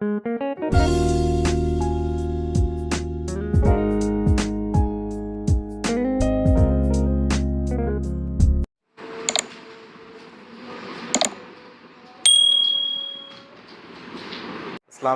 अस्सलाम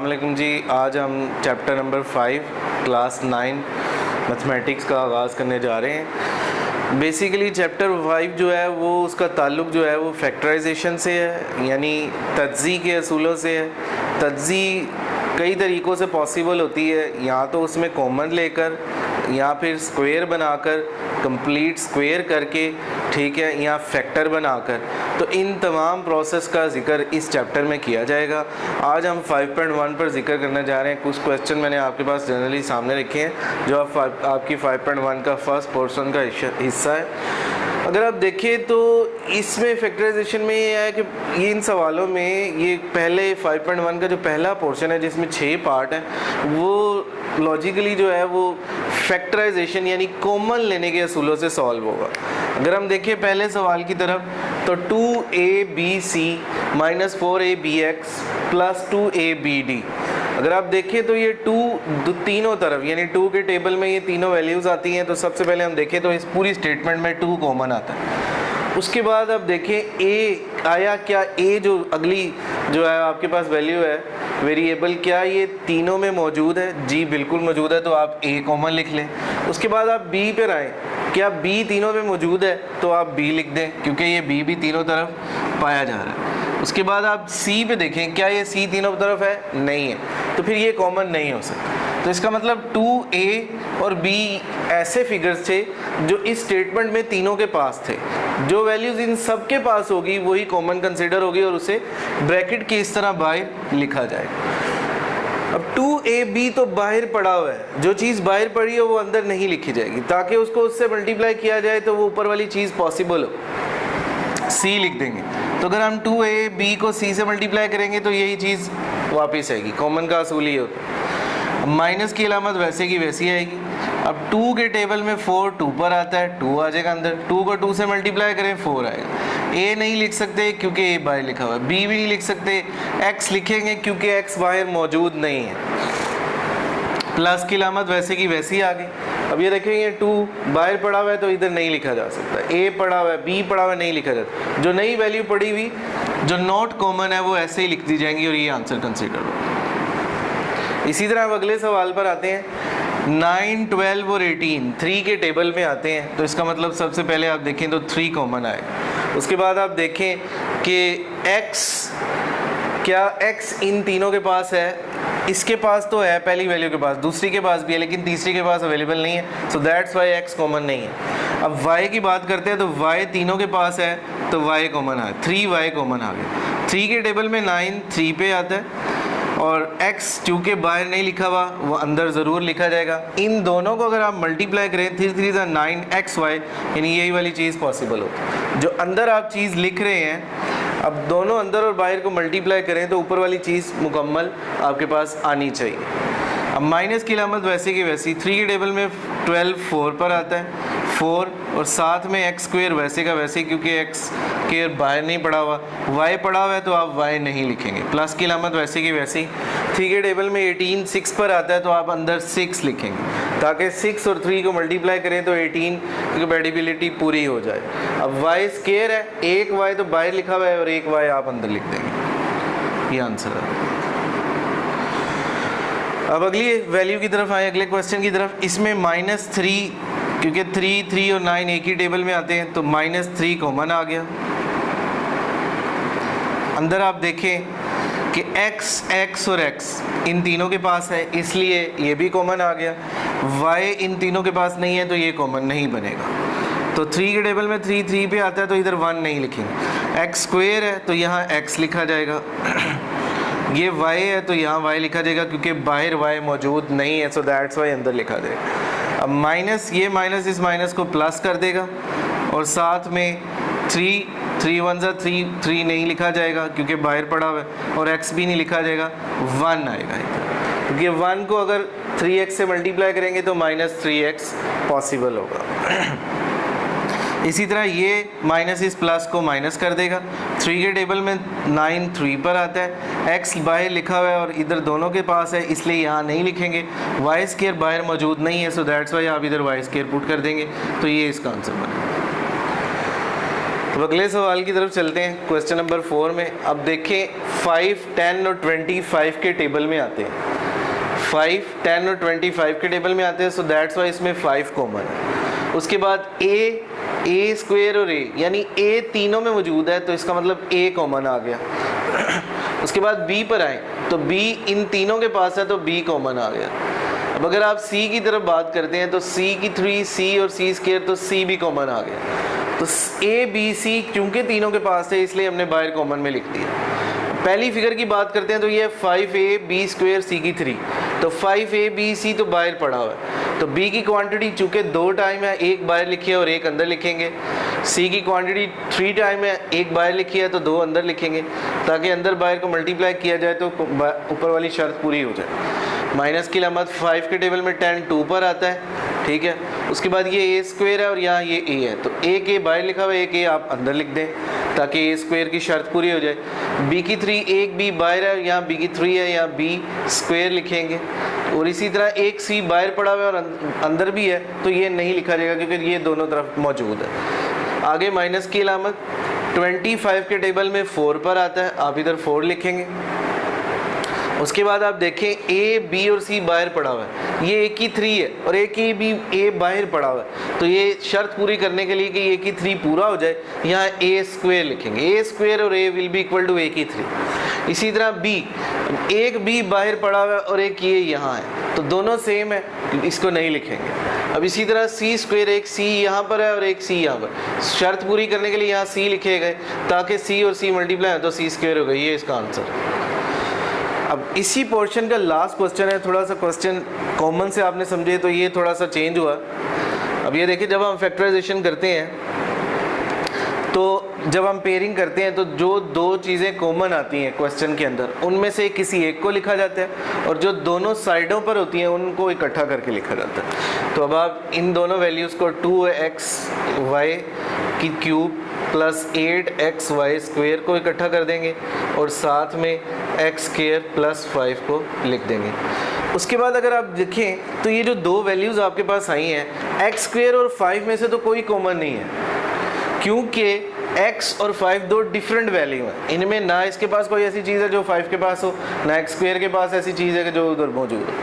वालेकुम जी। आज हम चैप्टर नंबर 5 क्लास 9 मैथमेटिक्स का आगाज़ करने जा रहे हैं। बेसिकली चैप्टर 5 जो है वो उसका ताल्लुक़ जो है वो फैक्टराइजेशन से है, यानी तज्ज़ी के असूलों से है। तज्ज़ी कई तरीक़ों से पॉसिबल होती है, या तो उसमें कॉमन लेकर या फिर स्क्वायर बनाकर, कंप्लीट स्क्वायर करके, ठीक है, या फैक्टर बनाकर। तो इन तमाम प्रोसेस का जिक्र इस चैप्टर में किया जाएगा। आज हम 5.1 पर जिक्र करने जा रहे हैं। कुछ क्वेश्चन मैंने आपके पास जनरली सामने रखे हैं जो आपकी 5.1 का फर्स्ट पोर्शन का हिस्सा है। अगर आप देखें तो इसमें फैक्टराइजेशन में ये है कि ये इन सवालों में ये पहले 5.1 का जो पहला पोर्शन है जिसमें 6 पार्ट हैं, वो लॉजिकली जो है वो फैक्टराइजेशन यानी कॉमन लेने के असूलों से सॉल्व होगा। अगर हम देखें पहले सवाल की तरफ तो 2abc minus 4abx plus 2abd। अगर आप देखें तो ये 2 तीनों तरफ यानी 2 के टेबल में ये तीनों वैल्यूज़ आती हैं। तो सबसे पहले हम देखें तो इस पूरी स्टेटमेंट में 2 कॉमन आता है। उसके बाद अब देखें a आया क्या, a जो अगली जो है आपके पास वैल्यू है वेरिएबल, क्या ये तीनों में मौजूद है? जी बिल्कुल मौजूद है, तो आप a कॉमन लिख लें। उसके बाद आप b पर आएँ, क्या b तीनों में मौजूद है? तो आप b लिख दें क्योंकि ये b भी तीनों तरफ पाया जा रहा है। उसके बाद आप c पे देखें, क्या ये c तीनों तरफ है? नहीं है, तो फिर ये कॉमन नहीं हो सकता। तो इसका मतलब 2a और b ऐसे फिगर्स थे जो इस स्टेटमेंट में तीनों के पास थे। जो वैल्यूज़ इन सब के पास होगी वही कॉमन कंसिडर होगी और उसे ब्रैकेट के इस तरह बाहर लिखा जाएगा। अब 2ab तो बाहर पड़ा हुआ है, जो चीज़ बाहर पड़ी है वो अंदर नहीं लिखी जाएगी ताकि उसको उससे मल्टीप्लाई किया जाए तो वो ऊपर वाली चीज़ पॉसिबल हो। c लिख देंगे, तो अगर हम 2ab को c से मल्टीप्लाई करेंगे तो यही चीज़ वापस आएगी। कॉमन का असूल ही होता है। माइनस की अलामत वैसे की वैसी आएगी। अब 2 के टेबल में 4 2 पर आता है, 2 आ जाएगा अंदर। 2 को 2 से मल्टीप्लाई करें 4 आएगा। a नहीं लिख सकते क्योंकि a बाहर लिखा हुआ है, b भी नहीं लिख सकते, x लिखेंगे क्योंकि x बाहर मौजूद नहीं है। प्लस की अलामत वैसे की वैसी आ गई। अब ये देखेंगे 2 बाहर पड़ा हुआ है तो इधर नहीं लिखा जा सकता, a पड़ा हुआ है, b पड़ा हुआ है, नहीं लिखा जाता। जो नई वैल्यू पड़ी हुई जो नॉट कॉमन है वो ऐसे ही लिख दी जाएंगी और ये आंसर कंसिडर होगा। इसी तरह अब अगले सवाल पर आते हैं। 9, 12 और 18 3 के टेबल में आते हैं, तो इसका मतलब सबसे पहले आप देखें तो 3 कॉमन आएगा। उसके बाद आप देखें कि x, क्या x इन तीनों के पास है? इसके पास तो है पहली वैल्यू के पास, दूसरी के पास भी है, लेकिन तीसरी के पास अवेलेबल नहीं है, so that's why x common नहीं है। अब y की बात करते हैं तो y तीनों के पास है तो y कॉमन आ, 3y कॉमन आ गया। 3 के टेबल में 9 3 पे आता है और x चूँकि बाहर नहीं लिखा हुआ वो अंदर ज़रूर लिखा जाएगा। इन दोनों को अगर आप मल्टीप्लाई करें 3 3 9xy, यानी यही वाली चीज़ पॉसिबल हो। जो अंदर आप चीज़ लिख रहे हैं, अब दोनों अंदर और बाहर को मल्टीप्लाई करें तो ऊपर वाली चीज़ मुकम्मल आपके पास आनी चाहिए। अब माइनस की अलामत वैसे की वैसी। 3 के टेबल में 12 4 पर आता है, 4 और साथ में x स्क्वायर वैसे का वैसे क्योंकि x स्क्वायर बाहर नहीं पड़ा हुआ, y पड़ा हुआ है तो आप y नहीं लिखेंगे। प्लस की अलामत वैसे की वैसी। 3 के टेबल में 18 6 पर आता है तो आप अंदर 6 लिखेंगे ताकि 6 और 3 को मल्टीप्लाई करें तो 18 की कंपैटिबिलिटी पूरी हो जाए। अब y स्क्वायर है, एक y तो बाहर लिखा हुआ है और एक y आप अंदर लिख देंगे। ये आंसर है। अब अगली वैल्यू की तरफ आए, अगले क्वेश्चन की तरफ। इसमें -3, क्योंकि 3 3 और 9 एक ही टेबल में आते हैं तो -3 कॉमन आ गया। अंदर आप देखें कि x और x इन तीनों के पास है इसलिए ये भी कॉमन आ गया। y इन तीनों के पास नहीं है तो ये कॉमन नहीं बनेगा। तो 3 के टेबल में 3 3 पे आता है तो इधर 1 नहीं लिखेंगे। x स्क्वायर है तो यहाँ x लिखा जाएगा। ये y है तो यहाँ y लिखा जाएगा क्योंकि बाहर y मौजूद नहीं है, सो दैट्स वाई अंदर लिखा जाएगा। अब माइनस, ये माइनस इस माइनस को प्लस कर देगा और साथ में 3 1 3 नहीं लिखा जाएगा क्योंकि बाहर पड़ा हुआ है और x भी नहीं लिखा जाएगा, 1 आएगा इधर क्योंकि 1 को अगर 3x से मल्टीप्लाई करेंगे तो -3x पॉसिबल होगा। इसी तरह ये माइनस इस प्लस को माइनस कर देगा। 3 के टेबल में 9 3 पर आता है, x बाहर लिखा हुआ है और इधर दोनों के पास है, इसलिए यहाँ नहीं लिखेंगे। वाई स्क्वायर बाहर मौजूद नहीं है, सो दैट्स वाई आप इधर वाई स्क्वायर पुट कर देंगे, तो ये इसका आंसर बनेगा। तो अगले सवाल की तरफ चलते हैं, क्वेश्चन नंबर 4 में। अब देखें 5, 10 और 25 के टेबल में आते हैं। 5, 10 और 25 के टेबल में आते हैं, सो दैट्स वाई इसमें 5 कॉमन है। उसके बाद ए स्क्वायर और ए, यानी ए तीनों में मौजूद है, तो इसका मतलब ए कॉमन आ गया। उसके बाद बी पर आए तो बी इन तीनों के पास है, तो बी कॉमन आ गया। अब अगर आप सी की तरफ बात करते हैं तो सी की 3, सी और सी स्क्वायर, तो सी भी कॉमन आ गया। तो ए बी सी चूंकि तीनों के पास है, इसलिए हमने बाहर कॉमन में लिख दिया। पहली फिगर की बात करते हैं तो ये 5ab स्क्वायर सी की 3, तो 5abc तो बाहर पड़ा हुआ है, तो b की क्वांटिटी चूंकि 2 टाइम है, एक बाहर लिखी है और एक अंदर लिखेंगे। c की क्वांटिटी 3 टाइम है, एक बाहर लिखी है तो 2 अंदर लिखेंगे, ताकि अंदर बाहर को मल्टीप्लाई किया जाए तो ऊपर वाली शर्त पूरी हो जाए। माइनस की लामत 5 के टेबल में 10 2 पर आता है, ठीक है। उसके बाद ये ए स्क्वायर है और यहाँ ये ए है, तो एक ए बाहर लिखा हुआ है, एक ए आप अंदर लिख दें ताकि ए स्क्वायर की शर्त पूरी हो जाए। बी की 3, एक बी बाहर है, यहाँ बी की 3 है, यहाँ बी स्क्वायर लिखेंगे। और इसी तरह एक सी बाहर पड़ा हुआ है और अंदर भी है, तो ये नहीं लिखा जाएगा क्योंकि ये दोनों तरफ मौजूद है। आगे माइनस की अलामत 25 के टेबल में 4 पर आता है, आप इधर 4 लिखेंगे। उसके बाद आप देखें ए बी और सी बाहर पड़ा हुआ है, ये ए की 3 है और ए की बी ए बाहर पड़ा हुआ है, तो ये शर्त पूरी करने के लिए कि ए की 3 पूरा हो जाए, यहाँ ए स्क्वायर लिखेंगे। ए स्क्वायर और ए विल बी इक्वल टू ए की 3। इसी तरह बी, एक बी बाहर पड़ा हुआ है और एक ये यहाँ है, तो दोनों सेम है, इसको नहीं लिखेंगे। अब इसी तरह सी स्क्वायर, एक सी यहाँ पर है और एक सी यहाँ पर, शर्त पूरी करने के लिए यहाँ सी लिखे गए ताकि सी और सी मल्टीप्लाई हो तो सी स्क्वायर हो गई, ये इसका आंसर। अब इसी पोर्शन का लास्ट क्वेश्चन है, थोड़ा सा क्वेश्चन कॉमन से आपने समझे तो ये थोड़ा सा चेंज हुआ। अब ये देखिए, जब हम फैक्टराइजेशन करते हैं तो जब हम पेयरिंग करते हैं तो जो 2 चीज़ें कॉमन आती हैं क्वेश्चन के अंदर, उनमें से किसी एक को लिखा जाता है और जो दोनों साइडों पर होती हैं उनको इकट्ठा करके लिखा जाता है। तो अब आप इन दोनों वैल्यूज़ को 2xy की क्यूब प्लस 8xy स्क्वायर को इकट्ठा कर देंगे और साथ में x स्क्वायर प्लस 5 को लिख देंगे। उसके बाद अगर आप देखें तो ये जो 2 वैल्यूज़ आपके पास आई हैं, x स्क्वायर और 5 में से तो कोई कॉमन नहीं है, क्योंकि x और 5 2 डिफरेंट वैल्यू हैं। इनमें ना इसके पास कोई ऐसी चीज़ है जो 5 के पास हो, ना x स्क्वायर के पास ऐसी चीज़ है कि जो उधर मौजूद हो।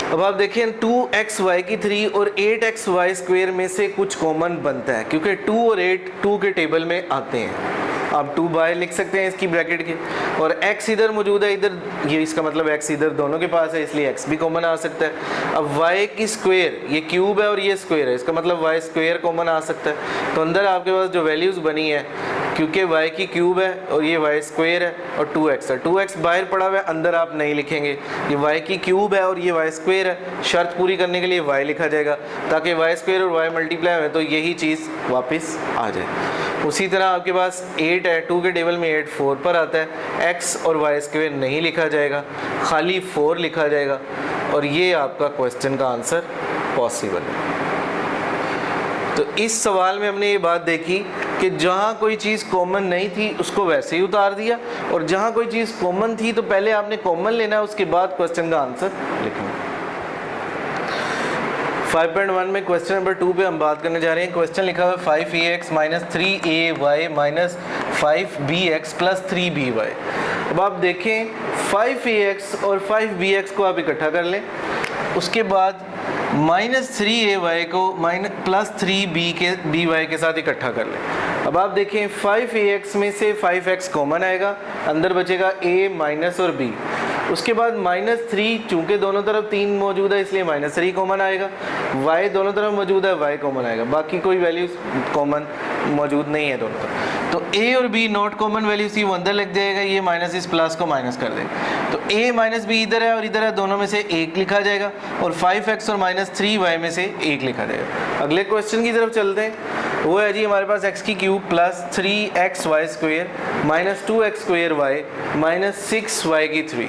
अब आप देखिए 2xy की 3 और 8xy स्क्वायर में से कुछ कॉमन बनता है, क्योंकि 2 और 8 2 के टेबल में आते हैं। आप 2 बाहर लिख सकते हैं इसकी ब्रैकेट के, और x इधर मौजूद है इधर, ये इसका मतलब x इधर दोनों के पास है, इसलिए x भी कॉमन आ सकता है। अब y की स्क्वायर, ये क्यूब है और ये स्क्वायर है, इसका मतलब y स्क्वायर कॉमन आ सकता है। तो अंदर आपके पास जो वैल्यूज़ बनी है, क्योंकि y की क्यूब है और ये y स्क्वायर है और 2x है, 2x बाहर पड़ा हुआ है, अंदर आप नहीं लिखेंगे। ये y की क्यूब है और ये y स्क्वायर है, शर्त पूरी करने के लिए y लिखा जाएगा ताकि y स्क्वायर और y मल्टीप्लाई हो तो यही चीज़ वापस आ जाए। उसी तरह आपके पास 8 है, 2 के टेबल में 8 4 पर आता है, x और y स्क्वायर नहीं लिखा जाएगा, खाली 4 लिखा जाएगा, और ये आपका क्वेश्चन का आंसर पॉसिबल है। तो इस सवाल में हमने ये बात देखी कि जहाँ कोई चीज़ कॉमन नहीं थी उसको वैसे ही उतार दिया, और जहाँ कोई चीज़ कॉमन थी तो पहले आपने कॉमन लेना है, उसके बाद क्वेश्चन का आंसर लिखना। 5.1 में क्वेश्चन नंबर 2 पे हम बात करने जा रहे हैं। क्वेश्चन लिखा हुआ है 5ax minus 3ay minus 5bx plus 3by। अब आप देखें 5ax और 5bx को आप इकट्ठा कर लें, उसके बाद माइनस 3ay को माइनस प्लस 3by के साथ इकट्ठा कर लें। अब आप देखें 5ax में से 5x कॉमन आएगा, अंदर बचेगा a माइनस और b। उसके बाद -3, चूंकि दोनों तरफ 3 मौजूद है इसलिए -3 कॉमन आएगा। y दोनों तरफ मौजूद है, y कॉमन आएगा, बाकी कोई वैल्यूज कॉमन मौजूद नहीं है दोनों तरफ। तो a और b not common value C वो अंदर लग जाएगा, ये माइनस इस प्लस को माइनस कर देंगे, तो a माइनस b इधर है और इधर है, दोनों में से 1 लिखा जाएगा, और 5x और -3y में से 1 लिखा जाएगा। अगले क्वेश्चन की तरफ चलते हैं, वो है जी हमारे पास x की cube plus 3xy square minus 2x square y minus 6y की 3।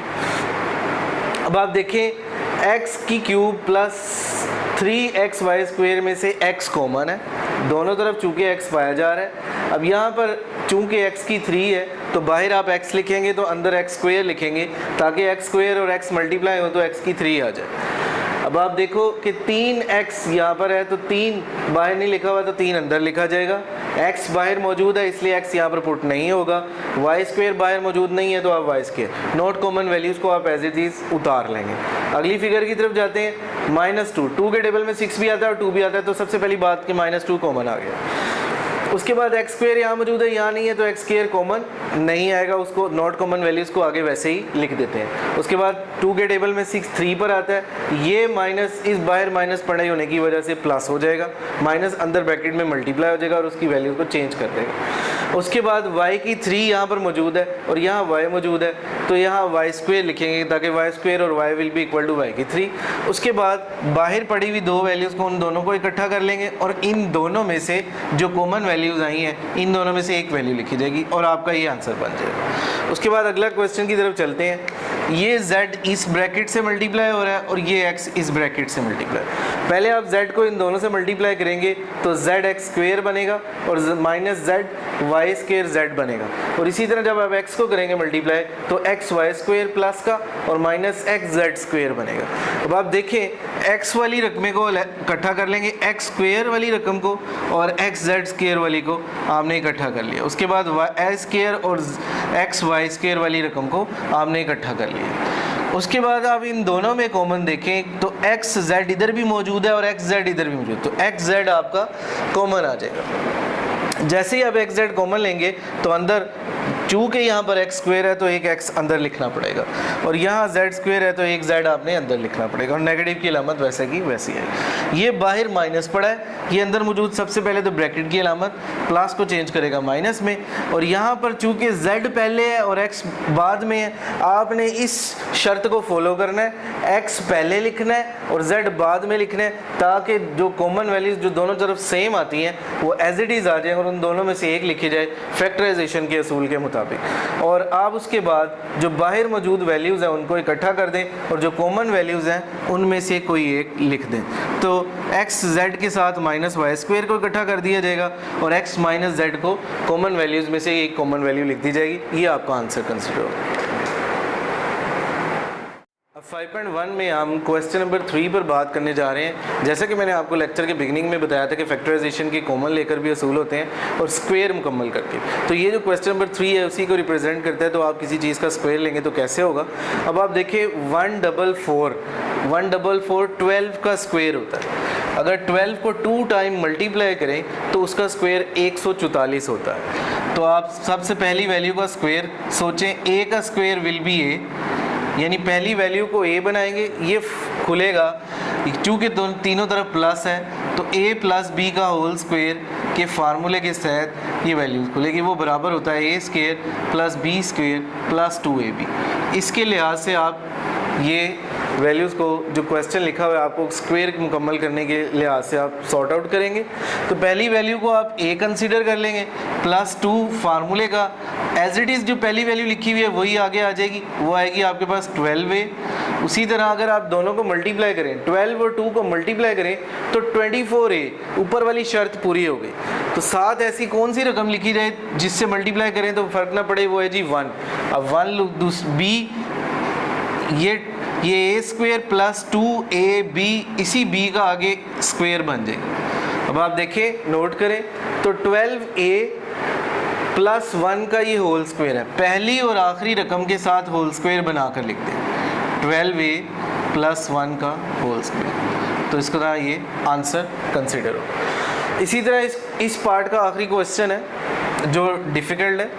अब आप देखें x की क्यूब प्लस 3xy स्क्वायर में से x कॉमन है, दोनों तरफ चूँकि x पाया जा रहा है। अब यहाँ पर चूँकि x की 3 है तो बाहर आप x लिखेंगे तो अंदर x स्क्वायर लिखेंगे ताकि x स्क्वायर और x मल्टीप्लाई हो तो x की 3 आ जाए। अब आप देखो कि 3x यहाँ पर है तो 3 बाहर नहीं लिखा हुआ तो 3 अंदर लिखा जाएगा। x बाहर मौजूद है इसलिए x यहाँ पर पुट नहीं होगा। y स्क्वायर बाहर मौजूद नहीं है तो आप y square not common values को आप एज इट इज़ उतार लेंगे। अगली फिगर की तरफ जाते हैं। -2 के टेबल में 6 भी आता है और 2 भी आता है तो सबसे पहली बात कि -2 कॉमन आ गया। उसके बाद x स्क्वायर यहाँ मौजूद है, यहाँ नहीं है तो x स्क्वायर कॉमन नहीं आएगा, उसको नॉट कॉमन वैल्यूज़ को आगे वैसे ही लिख देते हैं। उसके बाद 2 के टेबल में 6 3 पर आता है, ये माइनस इस बाहर माइनस पढ़ाई होने की वजह से प्लस हो जाएगा, माइनस अंदर ब्रैकेट में मल्टीप्लाई हो जाएगा और उसकी वैल्यू को चेंज कर देगा। उसके बाद y की 3 यहाँ पर मौजूद है और यहाँ y मौजूद है तो यहाँ y स्क्वायर लिखेंगे ताकि y स्क्वायर और y will be equal to y की 3। उसके बाद बाहर पड़ी हुई दो वैल्यूज़ को उन दोनों को इकट्ठा कर लेंगे और इन दोनों में से जो कॉमन वैल्यूज़ आई हैं इन दोनों में से एक वैल्यू लिखी जाएगी और आपका ये आंसर बन जाएगा। उसके बाद अगला क्वेश्चन की तरफ चलते हैं। ये z इस ब्रैकेट से मल्टीप्लाई हो रहा है और ये x इस ब्रैकेट से मल्टीप्लाई। पहले आप z को इन दोनों से मल्टीप्लाई करेंगे तो zx स्क्वायर बनेगा और minus z y square z बनेगा और इसी तरह जब आप x को करेंगे मल्टीप्लाई तो x y स्क्वायर प्लस का और माइनस x z स्क्वायर बनेगा। अब आप देखें x वाली रकमे को इकट्ठा कर लेंगे, x स्क्वायर वाली रकम को और x z स्क्वायर वाली को आपने इकट्ठा कर लिया। उसके बाद y स्क्वायर और x y स्क्वायर वाली रकम को आपने इकट्ठा कर लिया। उसके बाद आप इन दोनों में कॉमन देखें तो x z इधर भी मौजूद है और x z इधर भी मौजूद है तो x z आपका कॉमन आ जाएगा। जैसे ही आप x z कॉमन लेंगे तो अंदर चूँकि यहाँ पर x स्क्वायर है तो एक x अंदर लिखना पड़ेगा और यहाँ z स्क्वायर है तो एक z आपने अंदर लिखना पड़ेगा और नेगेटिव की अलामत वैसे की वैसी है। ये बाहर माइनस पड़ा है, ये अंदर मौजूद सबसे पहले तो ब्रैकेट की अलामत प्लस को चेंज करेगा माइनस में और यहाँ पर चूँकि z पहले है और x बाद में है आपने इस शर्त को फॉलो करना है, x पहले लिखना है और z बाद में लिखना है ताकि जो कॉमन वैल्यूज़ जो दोनों तरफ सेम आती हैं वो एज इट इज़ आ जाए और उन दोनों में से एक लिखी जाए फैक्टराइजेशन के असूल के मुताबिक। और आप उसके बाद जो बाहर मौजूद वैल्यूज़ हैं उनको इकट्ठा कर दें और जो कॉमन वैल्यूज़ हैं उनमें से कोई एक लिख दें। तो x z के साथ माइनस वाई स्क्वायर को इकट्ठा कर दिया जाएगा और x माइनस z को कॉमन वैल्यूज़ में से एक कॉमन वैल्यू लिख दी जाएगी। ये आपका आंसर कंसिडर होगा। अब 5.1 में हम क्वेश्चन नंबर 3 पर बात करने जा रहे हैं। जैसा कि मैंने आपको लेक्चर के बिगिनिंग में बताया था कि फैक्टराइजेशन के कॉमन लेकर भी असूल होते हैं और स्क्वायर मुकम्मल करके, तो ये जो क्वेश्चन नंबर 3 है उसी को रिप्रेजेंट करता है। तो आप किसी चीज़ का स्क्वायर लेंगे तो कैसे होगा। अब आप देखिए 144 12 का स्क्वायर होता है। अगर 12 को 2 टाइम मल्टीप्लाई करें तो उसका स्क्वायर 144 होता है। तो आप सबसे पहली वैल्यू का स्क्वायर सोचें, a का स्क्वायर विल बी a, यानी पहली वैल्यू को a बनाएंगे, ये खुलेगा चूँकि तीनों तरफ प्लस है तो a प्लस b का होल स्क्वायर के फार्मूले के तहत ये वैल्यू खुलेगी, वो बराबर होता है a square plus b square plus 2ab। इसके लिहाज से आप ये वैल्यूज़ को जो क्वेश्चन लिखा हुआ है आपको स्क्वायर मुकम्मल करने के लिहाज से आप सॉर्ट आउट करेंगे। तो पहली वैल्यू को आप a कंसीडर कर लेंगे प्लस 2 फार्मूले का एज इट इज़ जो पहली वैल्यू लिखी हुई है वही आगे आ जाएगी, वो आएगी आपके पास 12a। उसी तरह अगर आप दोनों को मल्टीप्लाई करें 12 और 2 को मल्टीप्लाई करें तो 24a, ऊपर वाली शर्त पूरी हो गई। तो साथ ऐसी कौन सी रकम लिखी जाए जिससे मल्टीप्लाई करें तो फ़र्क ना पड़े, वो है जी 1। अब 1 b, ये a स्क्वायर प्लस 2ab, इसी b का आगे स्क्वायर बन जाएगा। अब आप देखें नोट करें तो 12a प्लस 1 का ये होल स्क्वायर है, पहली और आखिरी रकम के साथ होल स्क्वायर बनाकर लिख दें 12a प्लस 1 का होल स्क्वायर। तो इसका ये आंसर कंसिडर हो। इसी तरह इस पार्ट का आखिरी क्वेश्चन है जो डिफ़िकल्ट है।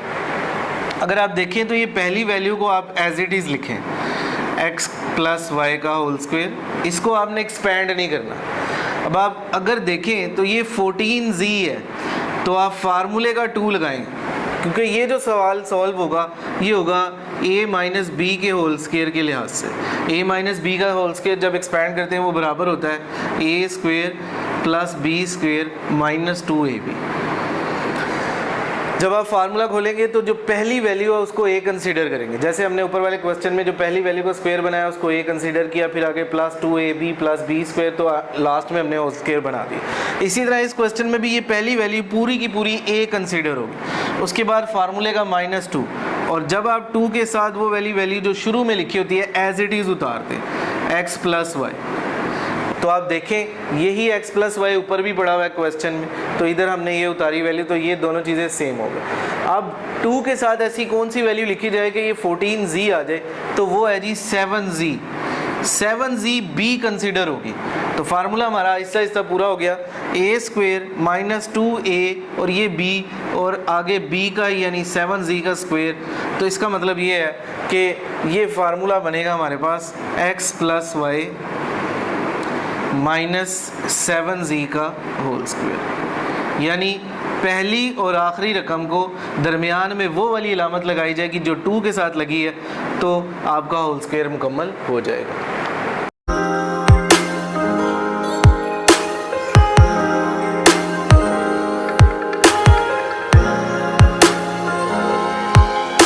अगर आप देखें तो ये पहली वैल्यू को आप एज इट इज़ लिखें x प्लस वाई का होल स्क्वायर, इसको आपने एक्सपैंड नहीं करना। अब आप अगर देखें तो ये 14z है तो आप फार्मूले का 2 लगाएंगे क्योंकि ये जो सवाल सॉल्व होगा ये होगा a माइनस बी के होल स्क्वायर के लिहाज से। a माइनस बी का होल स्क्वायर जब एक्सपैंड करते हैं वो बराबर होता है a square plus b square minus 2ab। जब आप फार्मूला खोलेंगे तो जो पहली वैल्यू है उसको a कंसीडर करेंगे। जैसे हमने ऊपर वाले क्वेश्चन में जो पहली वैल्यू का स्क्वायर बनाया उसको a कंसीडर किया, फिर आगे plus 2ab plus b square, तो लास्ट में हमने होल स्क्वायर बना दिया। इसी तरह इस क्वेश्चन में भी ये पहली वैल्यू पूरी की पूरी a कंसीडर होगी, उसके बाद फार्मूले का -2, और जब आप 2 के साथ वो वैल्यू जो शुरू में लिखी होती है एज इट इज़ उतारते हैं x प्लस वाई। तो आप देखें यही x प्लस वाई ऊपर भी पड़ा हुआ है क्वेश्चन में, तो इधर हमने ये उतारी वैल्यू, तो ये दोनों चीज़ें सेम हो गई। अब 2 के साथ ऐसी कौन सी वैल्यू लिखी जाए कि ये 14z आ जाए, तो वो है जी 7z b कंसीडर होगी। तो फार्मूला हमारा आहिस्ता आहिस्ता पूरा हो गया, a स्क्वायर माइनस 2a और ये b और आगे b का यानी 7z का स्क्वायर। तो इसका मतलब ये है कि ये फार्मूला बनेगा हमारे पास x plus y minus 7z का होल स्क्वायर, यानी पहली और आखिरी रकम को दरमियान में वो वाली अलामत लगाई जाएगी जो 2 के साथ लगी है, तो आपका होल स्क्वायर मुकम्मल हो जाएगा।